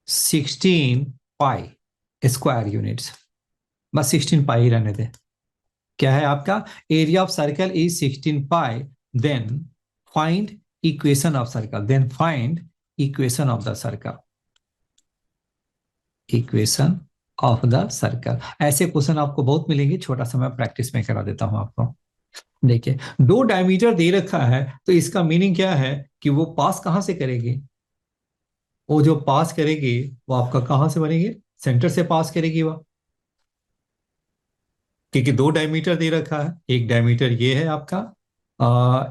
[SPEAKER 1] 16 पाई स्क्वायर यूनिट्स। बस 16 पाई ही रहने दे। क्या है आपका area of circle is 16 pi. Then find equation of circle, then find equation of the circle, equation of the circle. ऐसे question आपको बहुत मिलेंगे, छोटा सा मैं प्रैक्टिस में करा देता हूं आपको। देखिए दो डायमीटर दे रखा है तो इसका मीनिंग क्या है कि वो पास कहां से करेगी, वो जो पास करेगी वो आपका कहां से बनेगी, सेंटर से पास करेगी वो। क्योंकि दो डायमीटर दे रखा है, एक डायमीटर ये है आपका,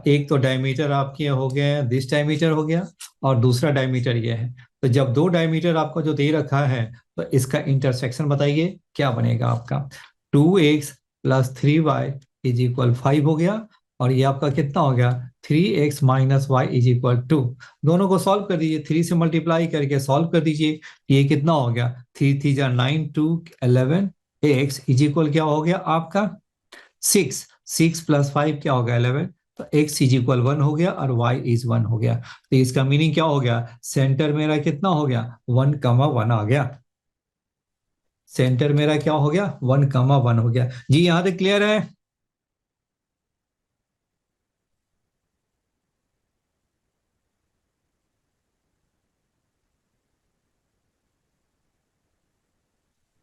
[SPEAKER 1] एक तो डायमीटर आपके हो गया, दिस डायमीटर हो गया, और दूसरा डायमीटर ये है। तो जब दो डायमीटर आपको जो दे रखा है तो इसका इंटरसेक्शन बताइए क्या बनेगा आपका। 2x plus 3y is equal 5 हो गया, और ये आपका कितना हो गया 3x minus Y is equal 2। दोनों को सॉल्व कर दीजिए, 3 से मल्टीप्लाई करके सॉल्व कर दीजिए। ये कितना हो गया 3 3 जा 9 2 11 x इज इक्वल क्या हो गया आपका 6, 6 प्लस 5 क्या हो गया 11। तो x इज इक्वल 1 हो गया और y इज 1 हो गया। तो इसका मीनिंग क्या हो गया, सेंटर मेरा कितना हो गया 1,1 आ गया। सेंटर मेरा क्या हो गया 1,1 हो गया। जी यहां तक क्लियर है।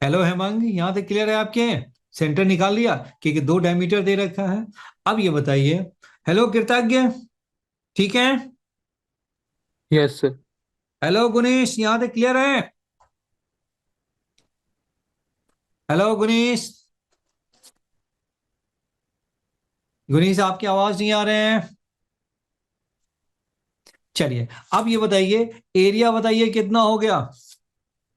[SPEAKER 1] हेलो हेमंग, यहां तक क्लियर है आपके, सेंटर निकाल लिया क्योंकि दो डायमीटर दे रखा है। अब ये बताइए, हेलो कृतज्ञ, ठीक है।
[SPEAKER 4] Yes, sir.
[SPEAKER 1] हेलो गुणेश, यहां तक क्लियर है। हेलो गुणेश, गुणेश आपकी आवाज नहीं आ रहे हैं। चलिए अब ये बताइए, एरिया बताइए कितना हो गया,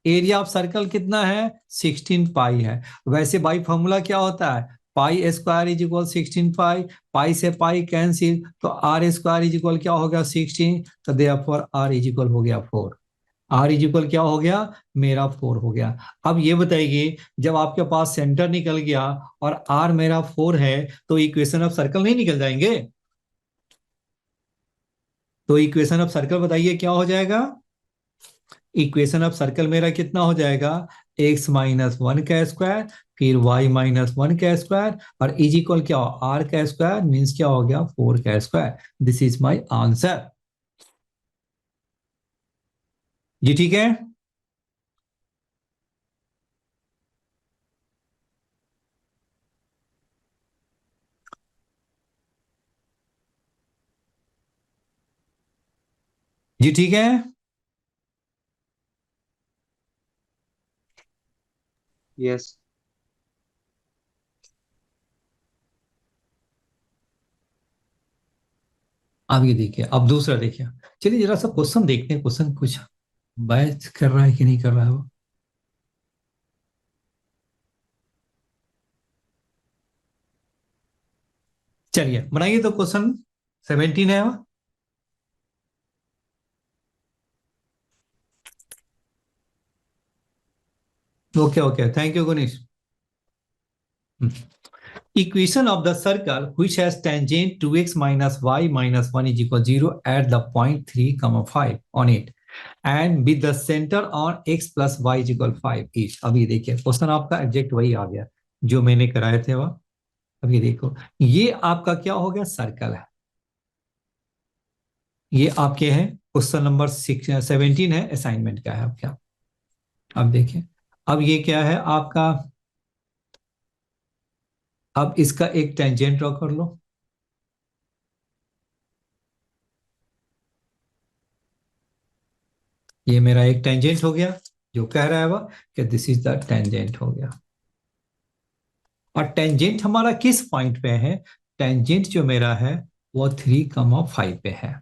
[SPEAKER 1] एरिया ऑफ सर्कल कितना है 16 पाई है। वैसे बाई फॉर्मूला क्या होता है, पाई स्क्वायर इज इक्वल 16 पाई, पाई से पाई कैंसिल, तो आर स्क्वायर इज इक्वल क्या हो गया 16। तो देयरफॉर आर इज इक्वल हो गया 4, आर इज इक्वल क्या हो गया मेरा 4 हो गया। अब ये बताइए, जब आपके पास सेंटर निकल गया और आर मेरा 4 है तो इक्वेशन ऑफ सर्कल नहीं निकल जाएंगे। तो इक्वेशन ऑफ सर्कल बताइए क्या हो जाएगा, इक्वेशन ऑफ सर्कल मेरा कितना हो जाएगा x माइनस 1 का स्क्वायर, फिर y माइनस 1 का स्क्वायर, और इज इक्वल क्या हो r का स्क्वायर, मीन्स क्या हो गया 4 का square. This is my answer. जी ठीक है। जी ठीक है।
[SPEAKER 3] Yes.
[SPEAKER 1] अब ये देखिए, अब दूसरा देखिए। चलिए जरा सा क्वेश्चन देखते हैं, क्वेश्चन कुछ मैच कर रहा है कि नहीं कर रहा है वो। चलिए बनाइए तो क्वेश्चन 17 है वो। Okay okay, thank you Gunish. equation of the circle which has tangent 2x minus y minus 1 is equal 0 at the point 3 comma 5 on it and with the center on x plus y is equal 5 each। अभी देखिए question आपका exact वही आ गया जो मैंने कराए थे वह। अभी देखो ये आपका क्या हो गया, सर्कल है। ये आपके हैं क्वेश्चन नंबर 17 है, असाइनमेंट का है आपका। अब देखिए अब ये क्या है आपका, अब इसका एक टेंजेंट ड्रॉ कर लो। ये मेरा एक टेंजेंट हो गया, जो कह रहा है वह कि दिस इज द टेंजेंट हो गया। और टेंजेंट हमारा किस पॉइंट पे है, टेंजेंट जो मेरा है वो 3,5 पे है।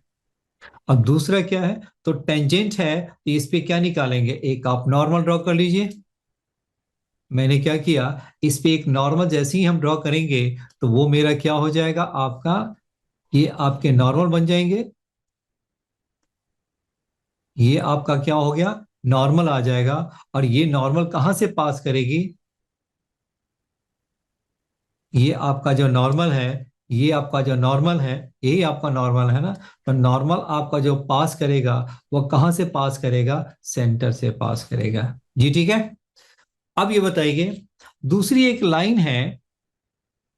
[SPEAKER 1] अब दूसरा क्या है, तो टेंजेंट है तो इस पे क्या निकालेंगे, एक आप नॉर्मल ड्रॉ कर लीजिए। मैंने क्या किया, इस पे एक नॉर्मल जैसे ही हम ड्रॉ करेंगे तो वो मेरा क्या हो जाएगा आपका, ये आपके नॉर्मल बन जाएंगे। ये आपका क्या हो गया, नॉर्मल आ जाएगा। और ये नॉर्मल कहां से पास करेगी, ये आपका जो नॉर्मल है, ये आपका जो नॉर्मल है, यही आपका नॉर्मल है ना। तो नॉर्मल आपका जो पास करेगा वो कहां से पास करेगा, सेंटर से पास करेगा जी। ठीक है, अब ये बताइए दूसरी एक लाइन है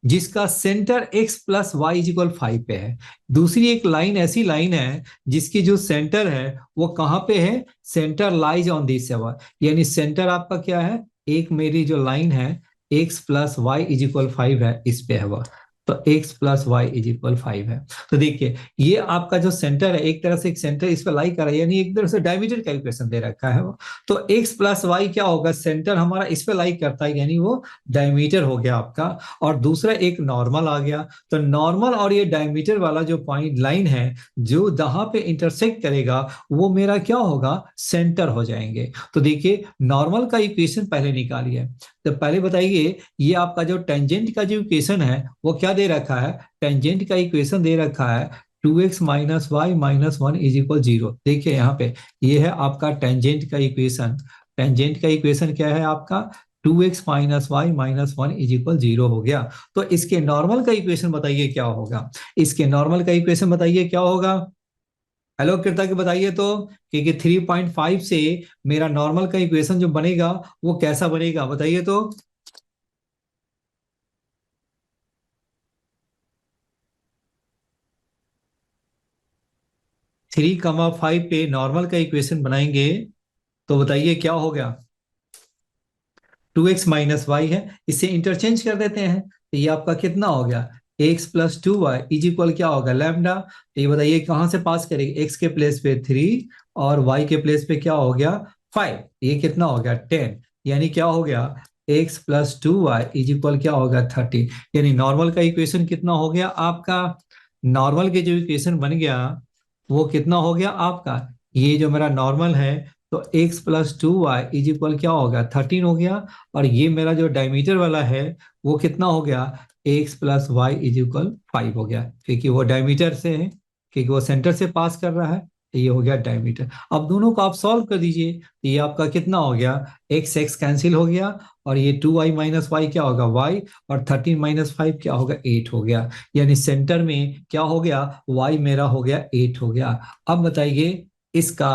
[SPEAKER 1] जिसका center x plus Y is equal 5 पे है। दूसरी एक लाइन ऐसी लाइन है जिसकी जो सेंटर है वो कहां पे है, सेंटर लाइज ऑन दिस, यानी सेंटर आपका क्या है, एक मेरी जो लाइन है x plus Y is equal 5 है, इस पे है वह। तो x plus Y is equal 5 है। तो देखिए ये आपका जो सेंटर है, एक तरह से एक सेंटर इस पर लाई कर रहा है, यानी एक तरह से डायमीटर कैलकुलेशन दे रखा है वो। तो x प्लस वाई क्या होगा, सेंटर हमारा इस पे लाई करता है, यानी वो डायमीटर हो गया आपका। और दूसरा एक नॉर्मल आ गया। तो नॉर्मल और ये डायमीटर वाला जो पॉइंट लाइन है जो जहां पे इंटरसेक्ट करेगा वो मेरा क्या होगा, सेंटर हो जाएंगे। तो देखिए नॉर्मल का इक्वेशन पहले निकालिए। तो पहले बताइए ये आपका जो टेंजेंट का जो इक्वेशन है वो क्या दे रखा है, टेंजेंट का इक्वेशन दे रखा है 2x minus Y minus 1 is equal 0। देखिए यहाँ पे ये है आपका टेंजेंट का इक्वेशन। टेंजेंट का इक्वेशन क्या है आपका, 2x minus Y minus 1 is equal 0 हो गया। तो इसके नॉर्मल का इक्वेशन बताइए क्या होगा, इसके नॉर्मल का इक्वेशन बताइए क्या होगा। हेलो कृता के बताइए तो, क्योंकि 3.5 से मेरा नॉर्मल का इक्वेशन जो बनेगा वो कैसा बनेगा बताइए तो। 3,5 पे नॉर्मल का इक्वेशन बनाएंगे तो बताइए क्या हो गया, 2x माइनस वाई है, इसे इंटरचेंज कर देते हैं तो ये आपका कितना हो गया, x plus 2y is equal क्या होगा, लैम्डा। तो ये बताइए कहां से पास करेंगे, x के प्लेस पे 3 और y के प्लेस पे क्या हो गया 5, ये कितना हो गया 10। यानी क्या हो गया, x plus 2y is equal क्या होगा 30। यानी नॉर्मल का इक्वेशन कितना हो गया आपका, नॉर्मल के जो इक्वेशन बन गया वो कितना हो गया आपका, ये जो मेरा नॉर्मल है तो x plus 2y is equal क्या होगा 13 हो गया। और ये मेरा जो डायमीटर वाला है वो कितना हो गया, x plus Y is equal 5 हो गया, क्योंकि वो डायमीटर से है, क्योंकि वो सेंटर से पास कर रहा है। तो ये हो गया डायमीटर। अब दोनों को आप सॉल्व कर दीजिए तो ये आपका कितना हो गया, x कैंसिल हो गया और ये 2y माइनस वाई क्या होगा y, और 13 माइनस 5 क्या होगा 8 हो गया। यानी सेंटर में क्या हो गया, y मेरा हो गया 8 हो गया। अब बताइए इसका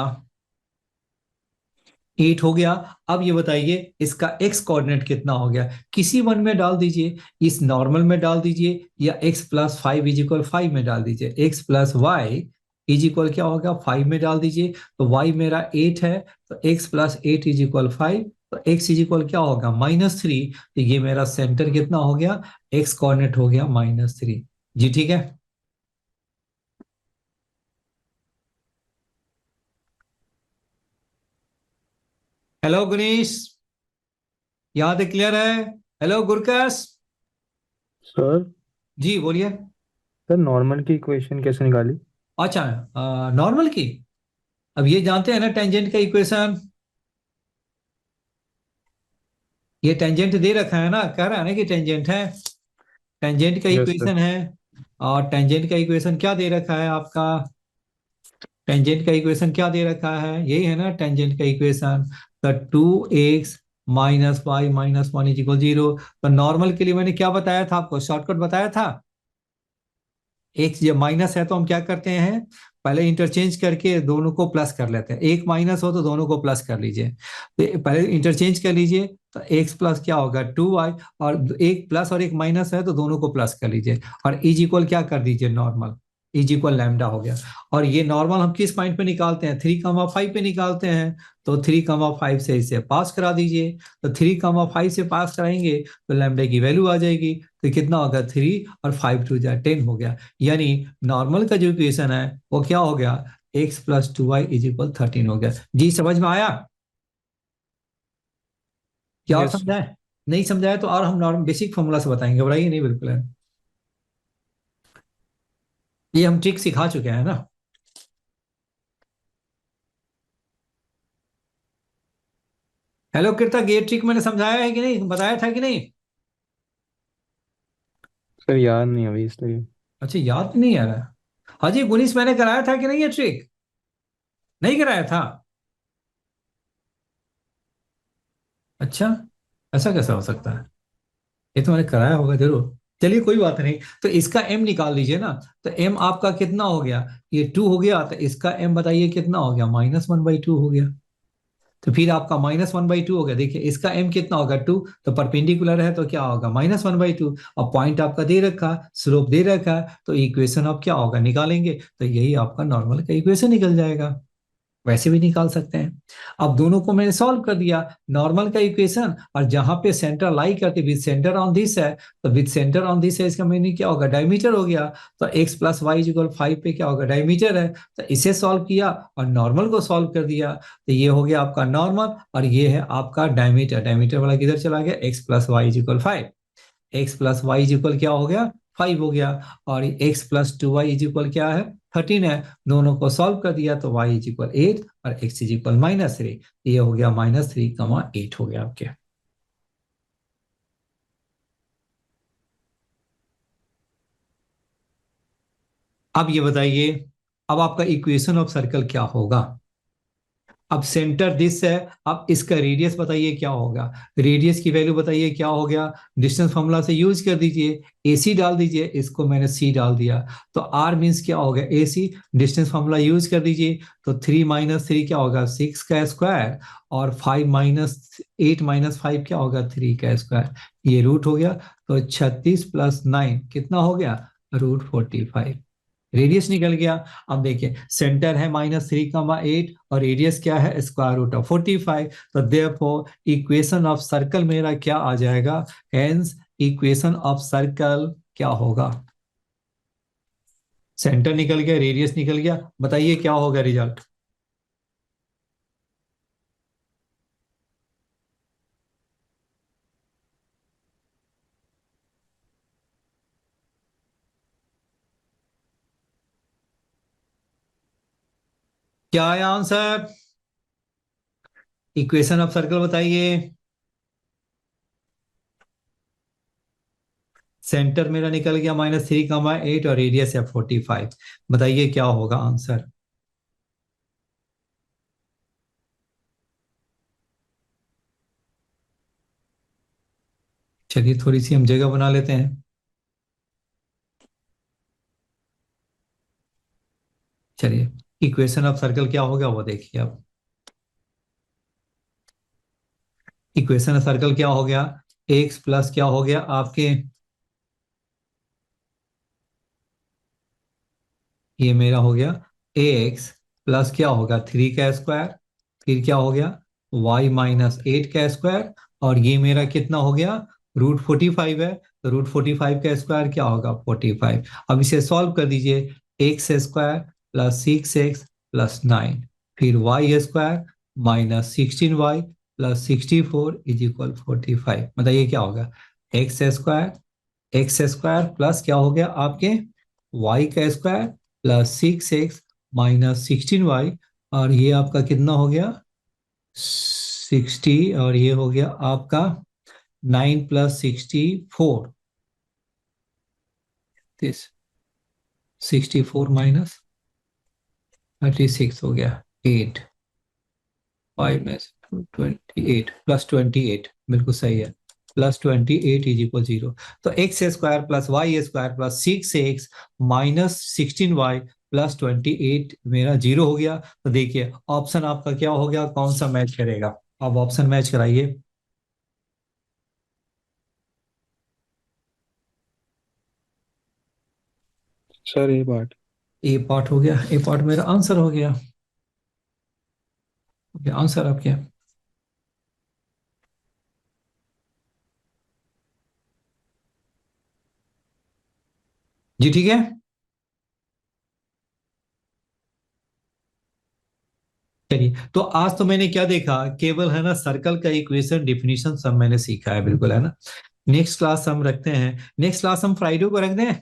[SPEAKER 1] 8 हो गया। अब ये बताइए इसका x कोऑर्डिनेट कितना हो गया, किसी वन में डाल दीजिए, इस नॉर्मल में डाल दीजिए या x प्लस 5 इज इक्वल 5 में डाल दीजिए। x plus Y is equal क्या होगा 5 में डाल दीजिए। तो y मेरा 8 है तो x प्लस 8 इज इक्वल 5, तो x इज इक्वल क्या होगा -3। तो ये मेरा सेंटर कितना हो गया, x कोऑर्डिनेट हो गया -3 जी। ठीक है, हेलो गुनीश, यहाँ तक क्लियर है। हेलो गुरकस,
[SPEAKER 4] सर
[SPEAKER 1] जी बोलिए।
[SPEAKER 4] सर नॉर्मल की इक्वेशन कैसे निकाली?
[SPEAKER 1] अच्छा नॉर्मल की, अब ये जानते हैं ना टेंजेंट का इक्वेशन, ये टेंजेंट दे रखा है ना, कह रहा है ना कि टेंजेंट है, टेंजेंट का
[SPEAKER 4] यस सर।
[SPEAKER 1] इक्वेशन है। और टेंजेंट का इक्वेशन क्या दे रखा है आपका, टेंजेंट का इक्वेशन क्या दे रखा है, यही है ना टेंजेंट का इक्वेशन। तो 2x -y-1 इज इक्वल 0। तो नॉर्मल के लिए मैंने क्या बताया था आपको, शॉर्टकट बताया था। एक जब माइनस है तो हम क्या करते हैं, पहले इंटरचेंज करके दोनों को प्लस कर लेते हैं। एक माइनस हो तो दोनों को प्लस कर लीजिए, तो पहले इंटरचेंज कर लीजिए। तो x प्लस क्या होगा 2y, और एक प्लस और एक माइनस है तो दोनों को प्लस कर लीजिए, और इज इक्वल क्या कर दीजिए, नॉर्मल इज इक्वल लैम्डा हो गया। और ये नॉर्मल हम किस पॉइंट पे निकालते हैं, 3,5 पे निकालते हैं। तो 3,5 से इसे पास करा दीजिए। तो 3,5 से पास कराएंगे तो लैम्डा की वैल्यू आ जाएगी। तो कितना होगा, 3 और 5 2 जा 10 हो गया। यानी नॉर्मल का जो इक्वेशन है वो क्या हो गया, x plus 2y is equal 13 हो गया। जी समझ में आया? क्या और
[SPEAKER 3] Yes, sir.
[SPEAKER 1] समझाएं? नहीं समझाया तो और हम नॉर्मल बेसिक फॉर्मूला से बताएंगे, घबराइए नहीं बिल्कुल है। ये हम ट्रिक सिखा चुके हैं ना। हेलो कृतक, ये ट्रिक मैंने समझाया है कि नहीं, बताया था कि नहीं?
[SPEAKER 4] सर याद नहीं अभी इसलिए।
[SPEAKER 1] अच्छा याद नहीं आ रहा। हाँ जी गुनीश, मैंने कराया था कि नहीं ये ट्रिक? नहीं कराया था? अच्छा, ऐसा कैसा हो सकता है, ये तो मैंने कराया होगा जरूर। चलिए कोई बात नहीं। तो इसका m निकाल लीजिए ना। तो m आपका कितना हो गया, ये 2 हो गया। तो इसका m बताइए कितना हो गया, -1/2 हो गया। तो फिर आपका -1/2 हो गया। देखिए इसका m कितना होगा 2, तो परपेंडिकुलर है तो क्या होगा -1/2। अब पॉइंट आपका दे रखा, स्लोप दे रखा है, तो इक्वेशन आप क्या होगा निकालेंगे, तो यही आपका नॉर्मल का इक्वेशन निकल जाएगा। वैसे भी निकाल सकते हैं। अब दोनों को मैंने सॉल्व कर दिया, नॉर्मल का इक्वेशन, और जहां पे सेंटर लाई करते विद सेंटर ऑन दिस है, तो विद सेंटर ऑन दिस है इसका मीनिंग क्या होगा, डायमीटर हो गया। तो x प्लस वाई इक्वल 5 पे क्या होगा, डायमीटर है। तो इसे सॉल्व किया और नॉर्मल को सॉल्व कर दिया। तो ये हो गया आपका नॉर्मल, और ये है आपका डायमीटर। डायमीटर वाला किधर चला गया, x plus Y equal 5। X plus Y is equal क्या हो गया, 5 हो गया। और x plus 2y is equal क्या है, 13 है। दोनों को सॉल्व कर दिया तो y इज इक्वल 8 और x इज इक्वल -3। ये हो गया -3,8 हो गया आपके। अब ये बताइए, अब आपका इक्वेशन ऑफ सर्कल क्या होगा। अब सेंटर दिस है, अब इसका रेडियस बताइए क्या होगा। रेडियस की वैल्यू बताइए क्या हो गया, डिस्टेंस फॉर्मूला से यूज कर दीजिए, AC डाल दीजिए, इसको मैंने C डाल दिया। तो R मीन्स क्या हो गया AC, डिस्टेंस फॉर्मूला यूज कर दीजिए। तो 3 - 3 क्या होगा, 6 का स्क्वायर, और 5 - 8 - 5 क्या होगा, 3 का स्क्वायर। ये रूट हो गया। तो 36 + 9 कितना हो गया, √45। रेडियस निकल गया। अब देखिए सेंटर है -3,8 और रेडियस क्या है, √45। तो देयरफॉर इक्वेशन ऑफ सर्कल मेरा क्या आ जाएगा, हेंस इक्वेशन ऑफ सर्कल क्या होगा, सेंटर निकल गया, रेडियस निकल गया, बताइए क्या होगा रिजल्ट। क्या आया आंसर, इक्वेशन ऑफ सर्कल बताइए। सेंटर मेरा निकल गया -3,8 और रेडियस है 45। बताइए क्या होगा आंसर। चलिए थोड़ी सी हम जगह बना लेते हैं। चलिए इक्वेशन ऑफ सर्कल क्या होगा वो देखिए। अब इक्वेशन ऑफ सर्कल क्या हो गया, एक्स प्लस क्या हो गया आपके, ये मेरा हो गया एक्स प्लस क्या होगा 3 का स्क्वायर, फिर क्या हो गया y - 8 का स्क्वायर, और ये मेरा कितना हो गया √45 है। तो √45 का स्क्वायर क्या होगा 45। अब इसे सॉल्व कर दीजिए, x² + 6x + 9, फिर y² -16y + 64 इज इक्वल 45। बताइए क्या होगा, x² प्लस क्या हो गया आपके y² + 6x -16y, और ये आपका कितना हो गया 60, और ये हो गया आपका 9 + 64, दिस 64 - 36 हो गया 8, 5 में से 28 +28 बिल्कुल सही है, +28 इज इक्वल 0। तो X square plus Y square plus 6x minus 16y plus 28 मेरा 0 हो गया। तो देखिए ऑप्शन आपका क्या हो गया, कौन सा मैच करेगा? अब ऑप्शन मैच कराइए।
[SPEAKER 4] सर ये पार्ट।
[SPEAKER 1] ए पार्ट हो गया, ए पार्ट मेरा आंसर हो गया। आंसर आप क्या? जी ठीक है। चलिए, तो आज तो मैंने क्या देखा, केवल है ना सर्कल का इक्वेशन डिफिनीशन सब मैंने सीखा है, बिल्कुल है ना। नेक्स्ट क्लास हम रखते हैं, नेक्स्ट क्लास हम फ्राइडे को रख दें।